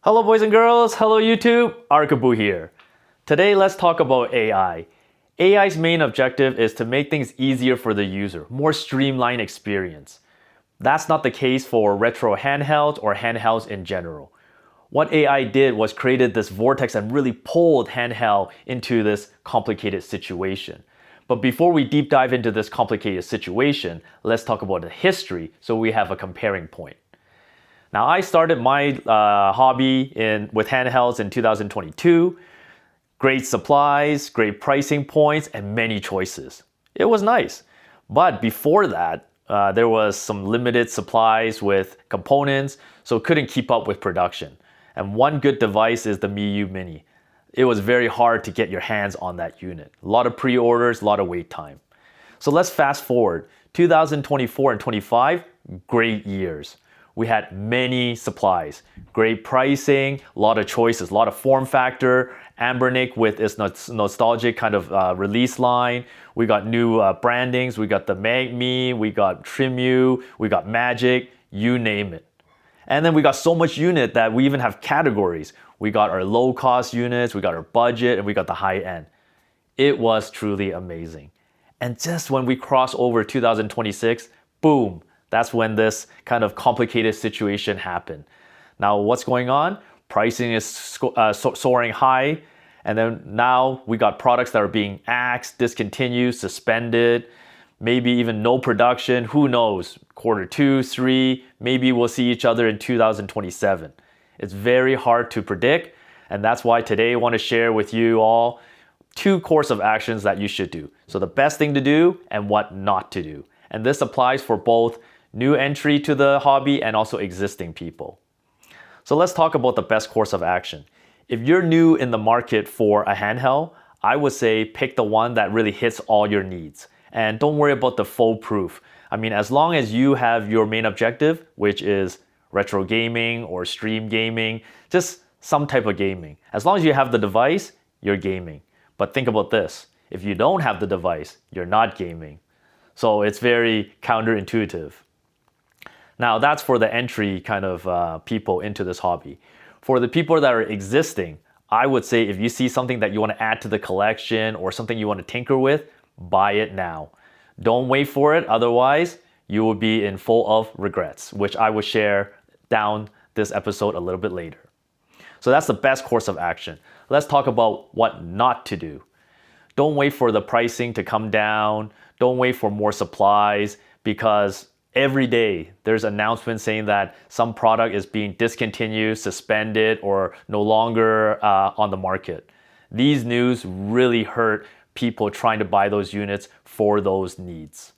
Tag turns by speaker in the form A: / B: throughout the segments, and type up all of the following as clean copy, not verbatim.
A: Hello boys and girls, hello YouTube, Arkabu here. Today let's talk about AI. AI's main objective is to make things easier for the user, more streamlined experience. That's not the case for retro handhelds or handhelds in general. What AI did was created this vortex and really pulled handheld into this complicated situation. But before we deep dive into this complicated situation, let's talk about the history so we have a comparing point. Now, I started my hobby with handhelds in 2022. Great supplies, great pricing points, and many choices. It was nice. But before that, there was some limited supplies with components, so couldn't keep up with production. And one good device is the Miu Mini. It was very hard to get your hands on that unit. A lot of pre-orders, a lot of wait time. So let's fast forward. 2024 and 25, great years. We had many supplies, great pricing, a lot of choices, a lot of form factor. Ambernick with its nostalgic kind of release line. We got new brandings. We got the Magme, we got Trimu, we got Magic, you name it. And then we got so much unit that we even have categories. We got our low cost units, we got our budget, and we got the high end. It was truly amazing. And just when we cross over 2026, boom, that's when this kind of complicated situation happened. Now, what's going on? Pricing is soaring high. And then now we got products that are being axed, discontinued, suspended, maybe even no production. Who knows? Quarter 2, 3, maybe we'll see each other in 2027. It's very hard to predict. And that's why today I want to share with you all 2 course of actions that you should do. So the best thing to do and what not to do. And this applies for both new entry to the hobby and also existing people. So let's talk about the best course of action. If you're new in the market for a handheld, I would say pick the one that really hits all your needs. And don't worry about the foolproof. I mean, as long as you have your main objective, which is retro gaming or stream gaming, just some type of gaming. As long as you have the device, you're gaming. But think about this. If you don't have the device, you're not gaming. So it's very counterintuitive. Now, that's for the entry kind of people into this hobby. For the people that are existing, I would say if you see something that you want to add to the collection or something you want to tinker with, buy it now. Don't wait for it, otherwise you will be in full of regrets, which I will share down this episode a little bit later. So that's the best course of action. Let's talk about what not to do. Don't wait for the pricing to come down. Don't wait for more supplies, because every day there's announcements saying that some product is being discontinued, suspended, or no longer on the market. These news really hurt people trying to buy those units for those needs.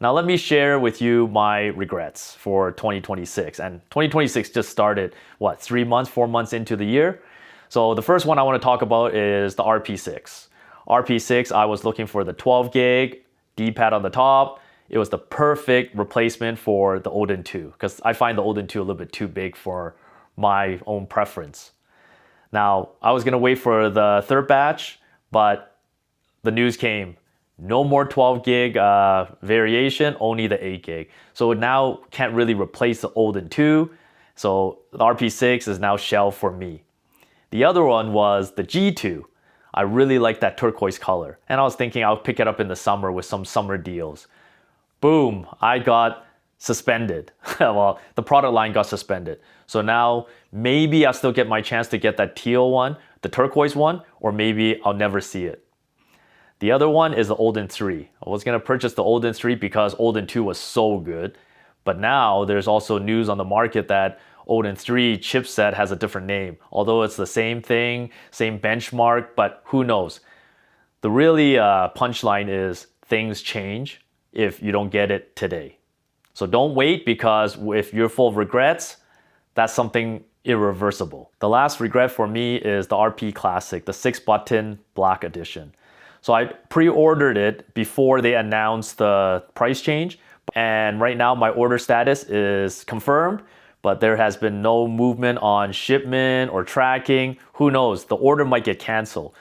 A: Now let me share with you my regrets for 2026. And 2026 just started, 3 months, 4 months into the year? So the first one I want to talk about is the RP6. RP6, I was looking for the 12 gig, D-pad on the top. It was the perfect replacement for the Odin 2, because I find the Odin 2 a little bit too big for my own preference. Now, I was going to wait for the third batch, but the news came. No more 12 gig variation, only the 8 gig. So it now can't really replace the Odin 2. So the RP6 is now shelved for me. The other one was the G2. I really like that turquoise color. And I was thinking I'll pick it up in the summer with some summer deals. Boom, I got suspended. Well, the product line got suspended. So now maybe I'll still get my chance to get that teal one, the turquoise one, or maybe I'll never see it. The other one is the Odin 3. I was going to purchase the Odin 3 because Odin 2 was so good. But now there's also news on the market that Odin 3 chipset has a different name. Although it's the same thing, same benchmark, but who knows? The really punchline is things change if you don't get it today. So don't wait, because if you're full of regrets, that's something irreversible. The last regret for me is the RP Classic, the 6-button black edition. So I pre-ordered it before they announced the price change. And right now my order status is confirmed, but there has been no movement on shipment or tracking. Who knows? The order might get canceled.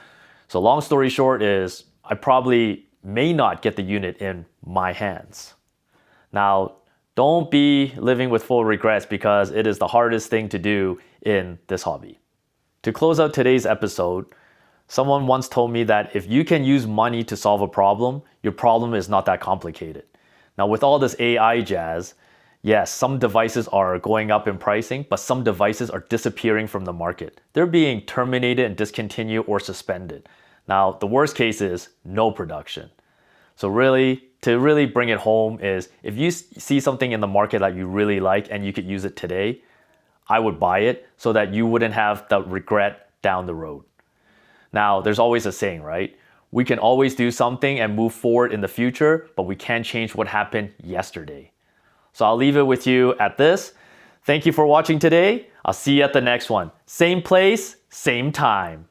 A: So long story short is I probably may not get the unit in my hands. Now, Don't be living with full regrets because it is the hardest thing to do in this hobby. To close out today's episode, someone once told me that if you can use money to solve a problem, your problem is not that complicated. Now, with all this AI jazz, yes, some devices are going up in pricing, but some devices are disappearing from the market. They're being terminated and discontinued or suspended. Now, the worst case is no production. So really, to really bring it home is if you see something in the market that you really like and you could use it today, I would buy it so that you wouldn't have the regret down the road. Now, there's always a saying, right? We can always do something and move forward in the future, but we can't change what happened yesterday. So I'll leave it with you at this. Thank you for watching today. I'll see you at the next one. Same place, same time.